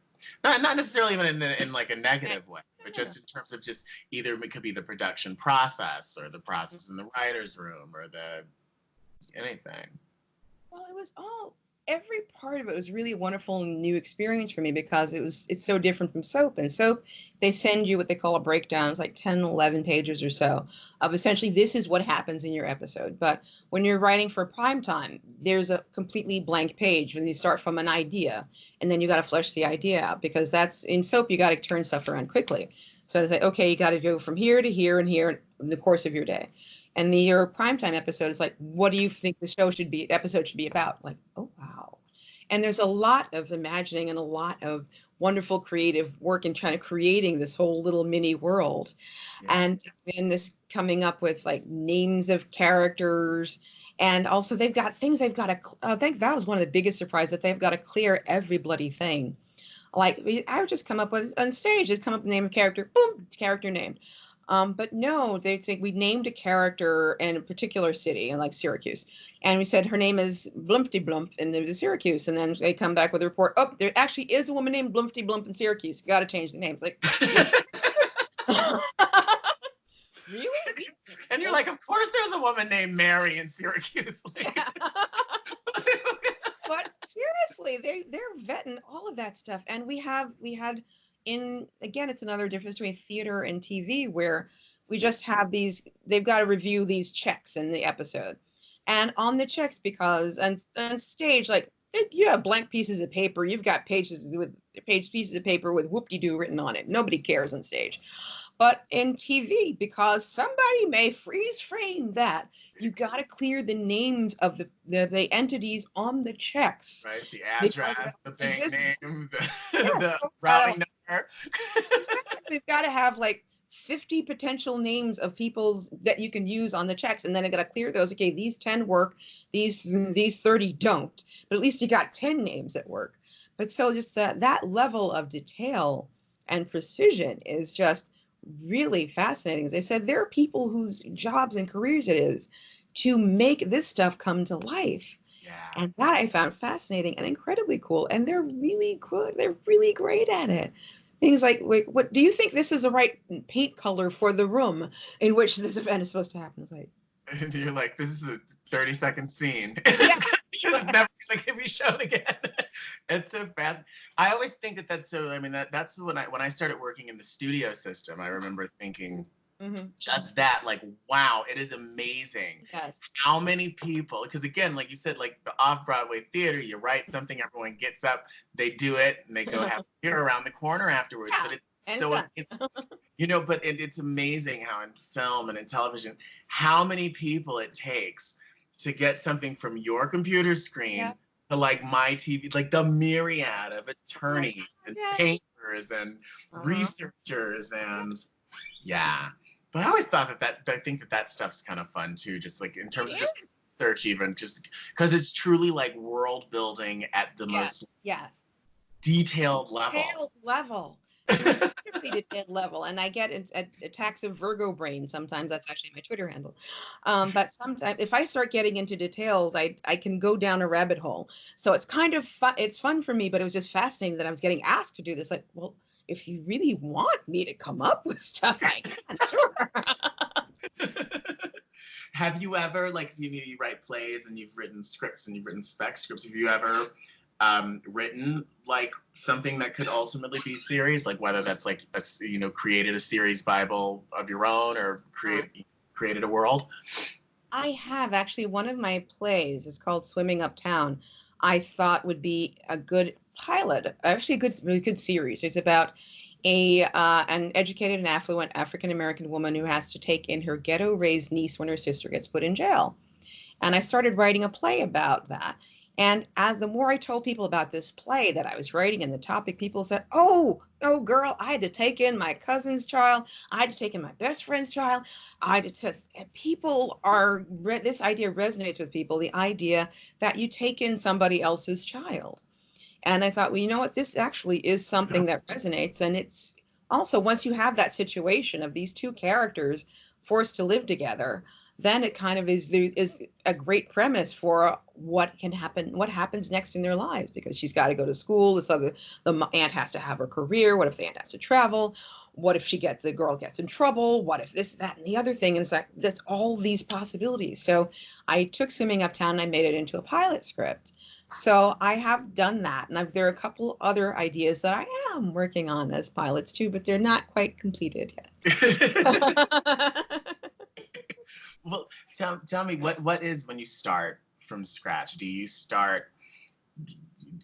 not necessarily even in like a negative way, but just in terms of just either it could be the production process or the process in the writer's room or the anything. Well, every part of it was really a wonderful new experience for me because it's so different from soap. And soap, they send you what they call a breakdown. It's like 10, 11 pages or so of essentially this is what happens in your episode. But when you're writing for primetime, there's a completely blank page when you start from an idea and then you got to flesh the idea out, because that's in soap, you got to turn stuff around quickly. So they say, okay, you got to go from here to here and here in the course of your day. And your primetime episode is like, what do you think the episode should be about? Like, oh, wow. And there's a lot of imagining and a lot of wonderful creative work in trying to creating this whole little mini world. Yeah. And then this coming up with like names of characters. And also I think that was one of the biggest surprises, that they've got to clear every bloody thing. Like I would just come up with, on stage, just come up with the name of character, boom, character named. But no, they think we named a character in a particular city, like Syracuse. And we said her name is Blumpty Blump in the Syracuse. And then they come back with a report, oh, there actually is a woman named Blumpty Blump in Syracuse. You got to change the name. It's like, really? And you're like, of course there's a woman named Mary in Syracuse. But seriously, they're vetting all of that stuff. And we had again, it's another difference between theater and TV, where we just have they've got to review these checks in the episode. And on the checks, because on stage, like you have blank pieces of paper, you've got pieces of paper with whoop-de-doo written on it. Nobody cares on stage. But in TV, because somebody may freeze frame that, you got to clear the names of the entities on the checks. Right, the address, the bank name, the routing number. We've got to have like 50 potential names of people that you can use on the checks, and then I got to clear those. Okay, these 10 work, these 30 don't, but at least you got 10 names that work. But so just that level of detail and precision is just really fascinating. As I said, there are people whose jobs and careers it is to make this stuff come to life. Yeah. And that I found fascinating and incredibly cool. And they're really good. They're really great at it. Things like, what do you think this is the right paint color for the room in which this event is supposed to happen? It's like, and you're like, this is a 30-second scene. Yeah. It's never going to be shown again. It's so fast. I always think that's so, I mean, that's when I started working in the studio system, I remember thinking just that, like, wow, it is amazing. Yes. How many people, because again, like you said, like the off-Broadway theater, you write something, everyone gets up, they do it, and they go have beer around the corner afterwards. Yeah. But it's so amazing. But it's amazing how in film and in television, how many people it takes to get something from your computer screen to like my TV, like the myriad of attorneys and painters and researchers and But I always thought I think that stuff's kind of fun too, just like in terms of just research, even just because it's truly like world building at the most detailed level. Really detailed level, and I get attacks of Virgo brain sometimes. That's actually my Twitter handle. But sometimes if I start getting into details, I can go down a rabbit hole. So it's kind of fun. It's fun for me, but it was just fascinating that I was getting asked to do this. Like, well, if you really want me to come up with stuff, I can, sure. Have you ever, like, you write plays and you've written scripts and you've written spec scripts, have you ever written like something that could ultimately be series, like whether that's like created a series Bible of your own or created a world? I have actually. One of my plays is called Swimming Uptown. I thought would be a good pilot, actually a good series. It's about an educated and affluent African American woman who has to take in her ghetto raised niece when her sister gets put in jail. And I started writing a play about that. And as the more I told people about this play that I was writing and the topic, people said, oh, girl, I had to take in my cousin's child. I had to take in my best friend's child. This idea resonates with people, the idea that you take in somebody else's child. And I thought, well, you know what? This actually is something that resonates. And it's also, once you have that situation of these two characters forced to live together, then it kind of is a great premise for what happens next in their lives, because she's got to go to school. So the aunt has to have her career. What if the aunt has to travel? What if the girl gets in trouble? What if this, that, and the other thing? And it's like, that's all these possibilities. So I took Swimming Uptown and I made it into a pilot script. So I have done that. And there are a couple other ideas that I am working on as pilots too, but they're not quite completed yet. Well, tell me, what is when you start from scratch? Do you start,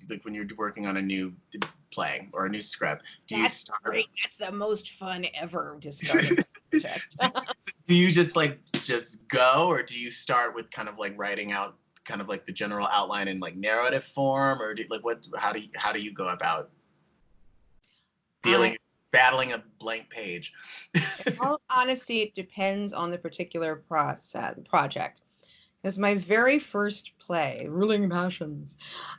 like when you're working on a new play or a new script? That's great. That's the most fun ever to start a project. Do you just go, or do you start with kind of like writing out kind of like the general outline in like narrative form, or how do you go about battling a blank page? In all honesty, it depends on the particular project. Because my very first play, Ruling Passions,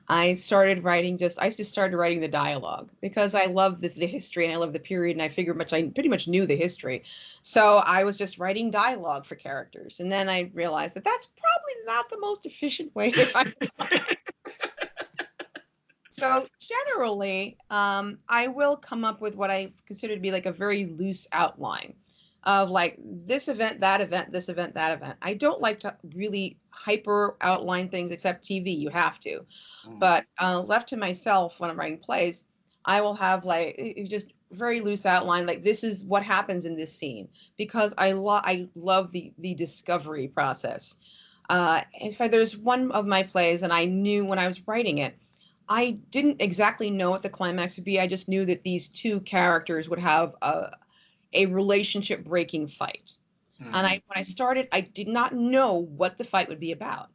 I just started writing the dialogue, because I love the history and I love the period, and I figured I pretty much knew the history. So I was just writing dialogue for characters. And then I realized that that's probably not the most efficient way to write. So generally, I will come up with what I consider to be like a very loose outline of like this event, that event, this event, that event. I don't like to really hyper outline things, except TV, you have to. But left to myself when I'm writing plays, I will have like just very loose outline, like this is what happens in this scene, because I love the discovery process. There's one of my plays, and I knew when I was writing it, I didn't exactly know what the climax would be. I just knew that these two characters would have a relationship breaking fight. And when I started, I did not know what the fight would be about.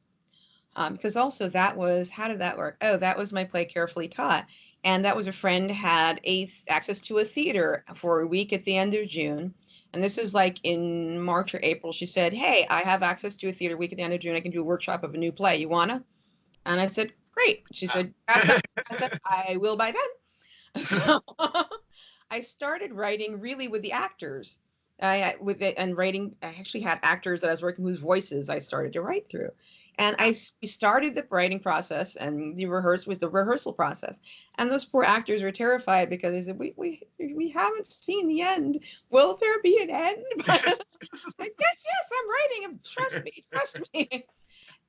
Because also how did that work? Oh, that was my play Carefully Taught. And that was a friend had access to a theater for a week at the end of June. And this is like in March or April. She said, hey, I have access to a theater week at the end of June. I can do a workshop of a new play. You wanna? And I said, great. She said, I said, I will by then. So I started writing really with the actors. I actually had actors that I was working with, whose voices I started to write through. And we started the writing process, and the rehearsal process. And those poor actors were terrified, because they said, we haven't seen the end. Will there be an end? But like, yes, I'm writing. Trust me.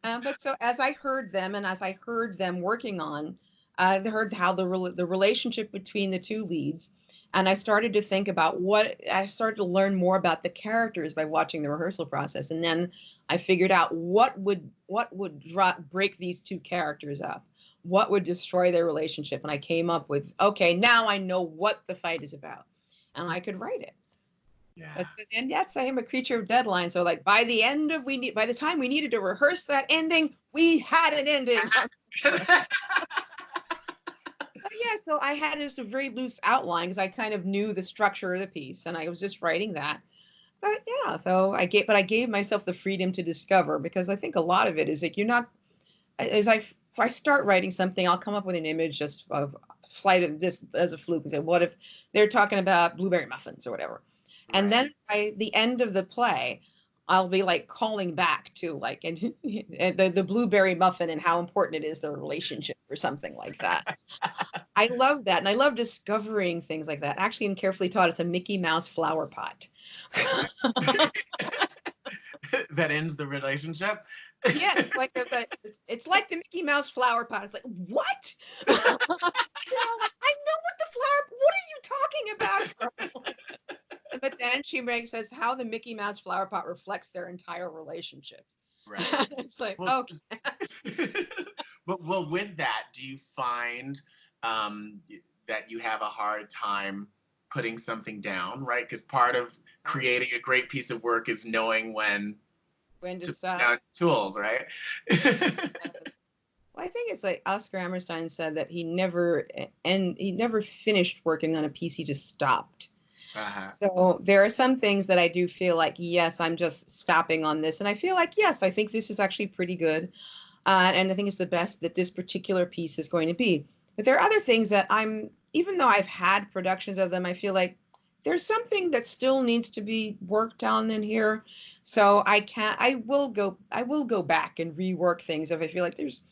But so as I heard them, and as I heard them working on, I heard how the relationship between the two leads, and I started to think about I started to learn more about the characters by watching the rehearsal process. And then I figured out what would break these two characters up, what would destroy their relationship. And I came up with, okay, now I know what the fight is about, and I could write it. Yeah. And yes, I am a creature of deadline. So like by the time we needed to rehearse that ending, we had an ending. Yeah, so I had just a very loose outline, because I kind of knew the structure of the piece, and I was just writing that. But yeah, so I gave myself the freedom to discover, because I think a lot of it is like if I start writing something, I'll come up with an image just of flight of this as a fluke and say, what if they're talking about blueberry muffins or whatever? Right. And then by the end of the play, I'll be like calling back to like the blueberry muffin and how important it is, the relationship or something like that. I love that. And I love discovering things like that. Actually, in Carefully Taught, it's a Mickey Mouse flower pot. That ends the relationship? Yeah, it's like the Mickey Mouse flower pot. It's like, what? Like, I know what are you talking about? But then she says how the Mickey Mouse flower pot reflects their entire relationship. Right. It's like, okay. Well, with that, do you find that you have a hard time putting something down, right? Because part of creating a great piece of work is knowing when to stop. Put down tools, right? Well, I think it's like Oscar Hammerstein said that he never finished working on a piece. He just stopped. Uh-huh. So there are some things that I do feel like, yes, I'm just stopping on this. And I feel like, yes, I think this is actually pretty good. And I think it's the best that this particular piece is going to be. But there are other things that even though I've had productions of them, I feel like there's something that still needs to be worked on in here. So I will go back and rework things if I feel like there's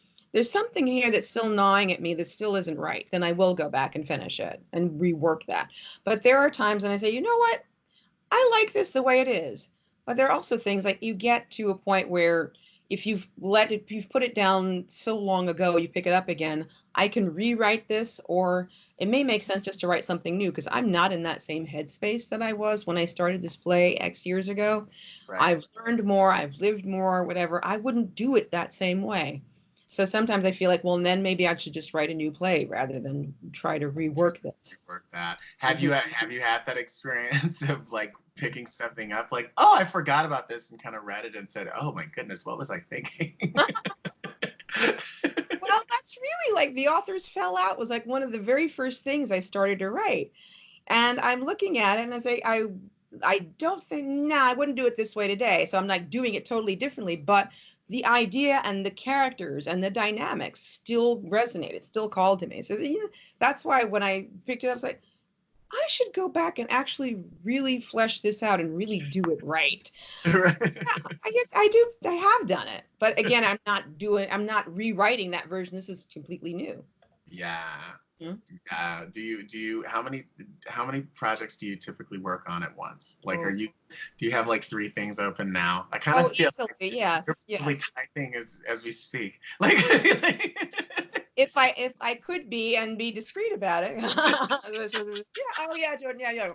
something here that's still gnawing at me that still isn't right. Then I will go back and finish it and rework that. But there are times when I say, you know what? I like this the way it is. But there are also things like you get to a point where if you've put it down so long ago, you pick it up again, I can rewrite this, or it may make sense just to write something new because I'm not in that same headspace that I was when I started this play X years ago. Right. I've learned more, I've lived more, whatever. I wouldn't do it that same way. So sometimes I feel like, well, then maybe I should just write a new play rather than try to rework this. Rework that. Have you had that experience of like picking something up, like, oh, I forgot about this, and kind of read it and said, oh my goodness, what was I thinking? Well, that's really like the authors fell out was like one of the very first things I started to write, and I'm looking at it and I say, I don't think, I wouldn't do it this way today. So I'm like doing it totally differently, but the idea and the characters and the dynamics still resonated, still called to me. So that's why when I picked it up, I was like, I should go back and actually really flesh this out and really do it right. Right. So, yeah, I have done it. But again, I'm not rewriting that version. This is completely new. Yeah. Mm-hmm. Do you how many projects do you typically work on at once? Like, do you have like 3 things open now? I kind of feel like yes, you're probably typing as we speak. Like if I could be and be discreet about it. Jordan, yeah.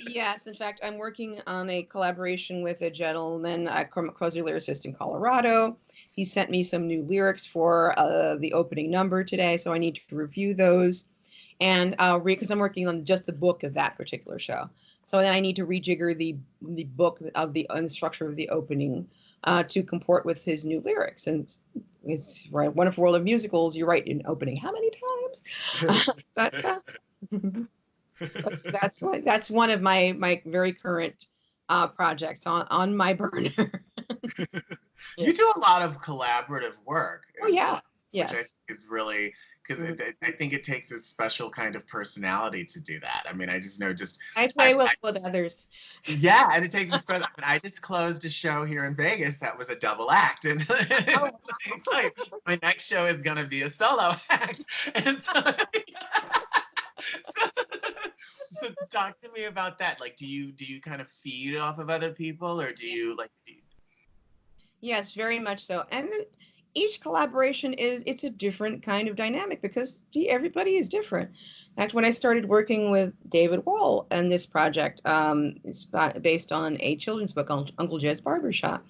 Yes, in fact, I'm working on a collaboration with a gentleman, a composer lyricist in Colorado. He sent me some new lyrics for the opening number today, so I need to review those. And because I'm working on just the book of that particular show. So then I need to rejigger the book of the structure of the opening to comport with his new lyrics. And it's right, Wonderful World of Musicals, you write an opening how many times? That's one of my very current projects on my burner. You do a lot of collaborative work. Oh yeah, yes. Which I think is really, because I think it takes a special kind of personality to do that. I mean, I just know I play well with others. Yeah, and it takes a special. I just closed a show here in Vegas that was a double act, and my next show is gonna be a solo act. And so talk to me about that. Like, do you kind of feed off of other people, or do you like? Yes, very much so. And each collaboration it's a different kind of dynamic because everybody is different. In fact, when I started working with David Wall on this project, it's based on a children's book, Uncle Jed's Barbershop.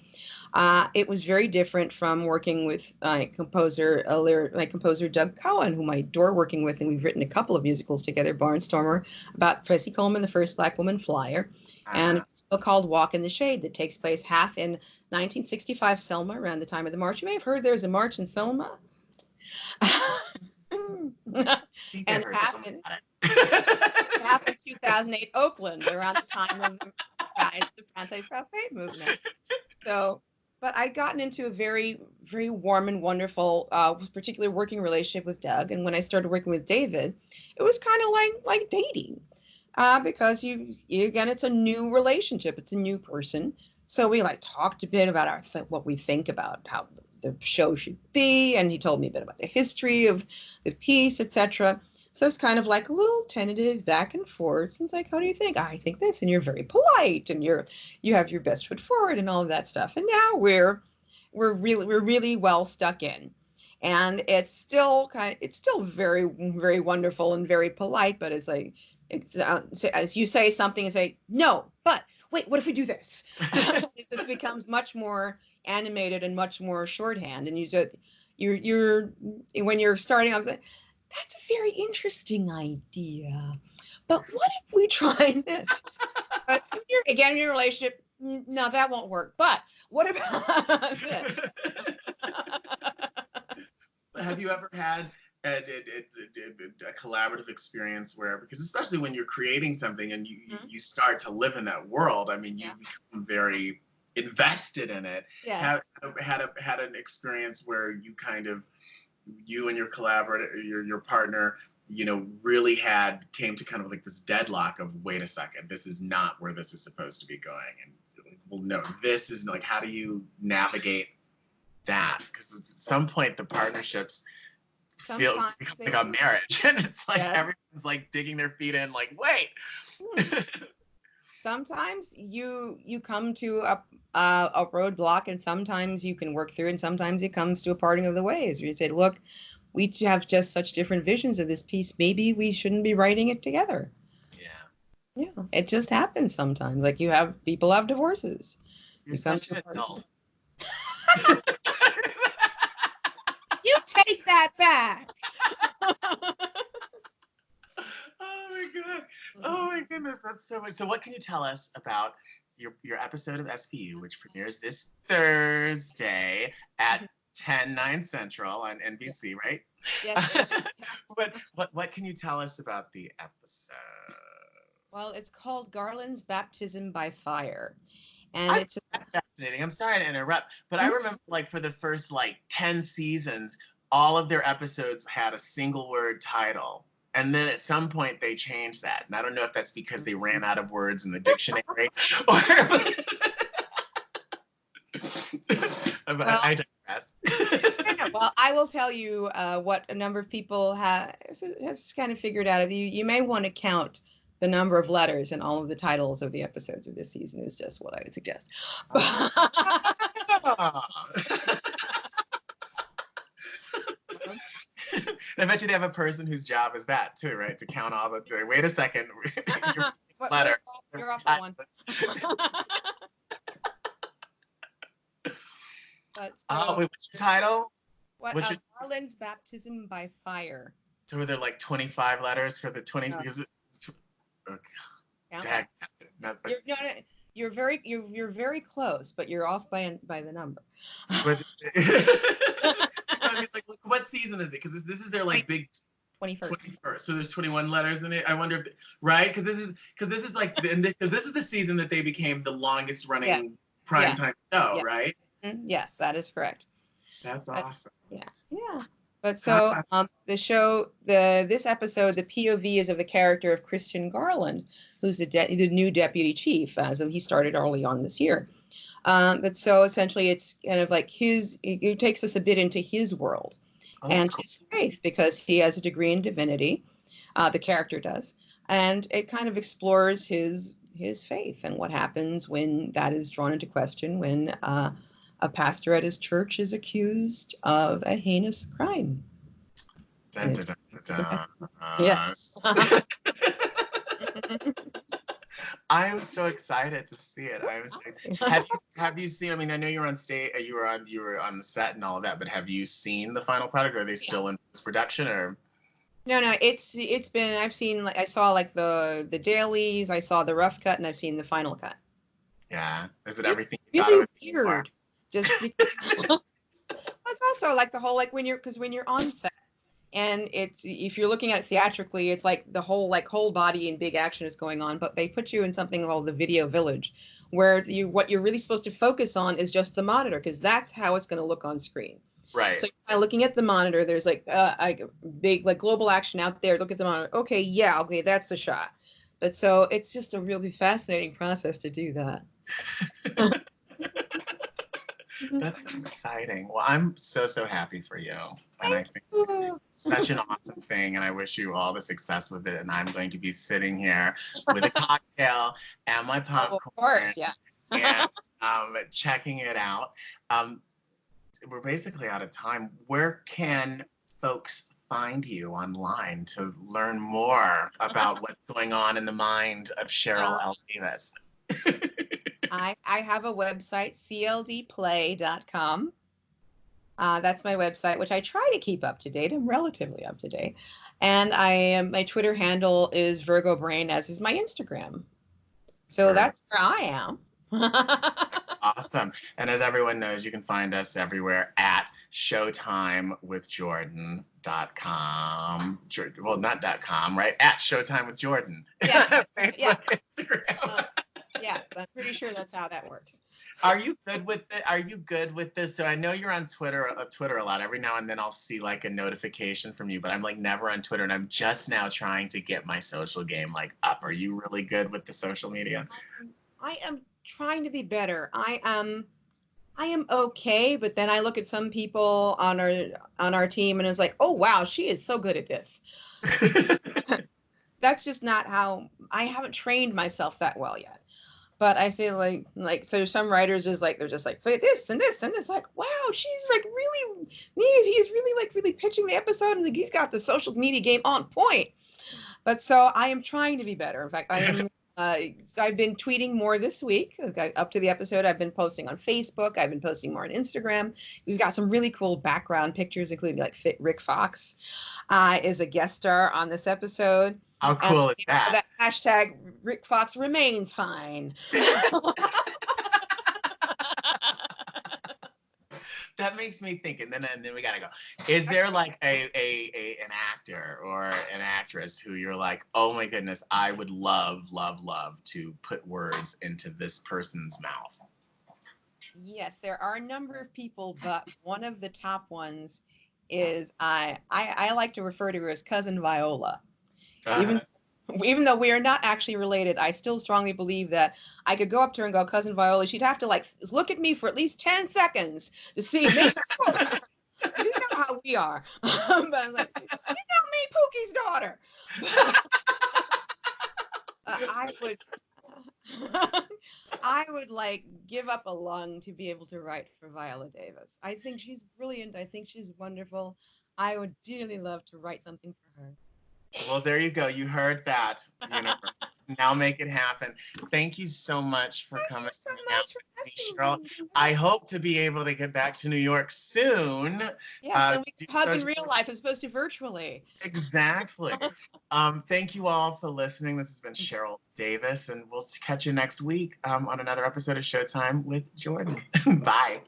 It was very different from working with composer Doug Cohen, whom I adore working with, and we've written a couple of musicals together, Barnstormer, about Tracy Coleman, the first Black woman flyer, and a book called Walk in the Shade that takes place half in 1965 Selma, around the time of the march. You may have heard there's a march in Selma. And half in 2008 Oakland, around the time of the anti-apartheid movement. So, but I'd gotten into a very, very warm and wonderful, particular working relationship with Doug. And when I started working with David, it was kind of like dating, because again, it's a new relationship. It's a new person. So we talked a bit about what we think about how the show should be, and he told me a bit about the history of the piece, etc. So it's kind of like a little tentative back and forth. It's like, how do you think? I think this, and you're very polite, and you have your best foot forward, and all of that stuff. And now we're really well stuck in, and it's still very, very wonderful and very polite. But it's like, as you say something and say no, but wait, what if we do this? It just becomes much more animated and much more shorthand. And you're when you're starting off, that's a very interesting idea, but what if we try this? But in your relationship, no, that won't work. But what about this? Have you ever had a collaborative experience where, because especially when you're creating something and you start to live in that world, I mean, you become very invested in it. Yeah. Had an experience where you and your collaborator, your partner, really came to kind of like this deadlock of, wait a second, this is not where this is supposed to be going. And well, no, this is like, how do you navigate that? Because at some point the partnerships feel like a marriage, and it's like everyone's like digging their feet in, like, wait. Sometimes you come to a roadblock, and sometimes you can work through it, and sometimes it comes to a parting of the ways where you say, look, we have just such different visions of this piece. Maybe we shouldn't be writing it together. Yeah, it just happens sometimes. Like people have divorces. You're such an adult. You take that back. Oh my goodness, that's so much. So what can you tell us about your episode of SVU, which premieres this Thursday at 10/9 Central on NBC, right? Yes. What can you tell us about the episode? Well, it's called Garland's Baptism by Fire. And it's fascinating. I'm sorry to interrupt, but I remember like for the first like 10 seasons, all of their episodes had a single word title. And then at some point they changed that. And I don't know if that's because they ran out of words in the dictionary or I digress. Well, I will tell you what a number of people have kind of figured out. You may want to count the number of letters in all of the titles of the episodes of this season is just what I would suggest. I bet you they have a person whose job is that too, right? To count all the. Wait a second. Letter. You're off that one. What's your title? Garland's Baptism by Fire. So were there like 25 letters for the 20? No. Because you're very close, but you're off by the number. I mean, like, what season is it? Because this is their like big 21st. So there's 21 letters in it. I wonder if right, because this is like because this is the season that they became the longest running primetime show, right? Yes, that is correct. That's awesome. Yeah. But so the show, this episode, the POV is of the character of Christian Garland, who's the new deputy chief, as he started early on this year. But so essentially it's kind of like it takes us a bit into his world and his faith, because he has a degree in divinity, the character does, and it kind of explores his faith and what happens when that is drawn into question, when a pastor at his church is accused of a heinous crime. Dun, dun, dun, dun. Yes. I am so excited to see it. Have you seen? I mean, I know you're on stage, you were on the set and all of that, but have you seen the final product? Or are they still in post-production or? No, it's been. I've seen. Like, I saw like the dailies. I saw the rough cut, and I've seen the final cut. Yeah. Is it everything? You really thought of weird. Just because, it's also like the whole like when you're on set. And if you're looking at it theatrically, it's like the whole body and big action is going on. But they put you in something called the video village, where what you're really supposed to focus on is just the monitor, because that's how it's going to look on screen. Right. So you're kind of looking at the monitor. There's like big like global action out there. Look at the monitor. Okay, that's the shot. But so it's just a really fascinating process to do that. That's exciting. Well, I'm so happy for you. And I think it's such an awesome thing, and I wish you all the success with it. And I'm going to be sitting here with a cocktail and my popcorn. Of course, yeah. And checking it out. We're basically out of time. Where can folks find you online to learn more about what's going on in the mind of Cheryl L. Davis? I have a website, cldplay.com. That's my website, which I try to keep up to date. I'm relatively up to date. And my Twitter handle is Virgo Brain, as is my Instagram. So that's where I am. Awesome. And as everyone knows, you can find us everywhere at showtimewithjordan.com. Well, not .com, right? At Showtime with Jordan. Yeah. Facebook, Instagram. Yeah, I'm pretty sure that's how that works. Are you good with it? Are you good with this? So I know you're on Twitter a lot. Every now and then I'll see like a notification from you, but I'm like never on Twitter, and I'm just now trying to get my social game like up. Are you really good with the social media? I am trying to be better. I am okay, but then I look at some people on our team and it's like, oh wow, she is so good at this. That's just not how I haven't trained myself that well yet. But I say like so some writers is like they're just like this and this and this, like wow, she's like really he's really like really pitching the episode, and like, he's got the social media game on point. But so I am trying to be better. In fact, I am I've been tweeting more this week. Up to the episode, I've been posting on Facebook. I've been posting more on Instagram. We've got some really cool background pictures, including like Rick Fox is a guest star on this episode. How cool is that? That hashtag Rick Fox remains fine. That makes me think, and then we gotta go. Is there like an actor or an actress who you're like, oh my goodness, I would love to put words into this person's mouth? Yes, there are a number of people, but one of the top ones is I like to refer to her as Cousin Viola. Even though we are not actually related, I still strongly believe that I could go up to her and go, Cousin Viola. She'd have to like look at me for at least 10 seconds to see me. You know how we are. But I was like, you know me, Pookie's daughter. I would like give up a lung to be able to write for Viola Davis. I think she's brilliant. I think she's wonderful. I would dearly love to write something for her. Well, there you go. You heard that, universe. Now make it happen. Thank you so much for coming. Thank you so much for Cheryl. I hope to be able to get back to New York soon. Yes, and we can hug in real life as opposed to virtually. Exactly. Thank you all for listening. This has been Cheryl Davis, and we'll catch you next week on another episode of Showtime with Jordan. Bye.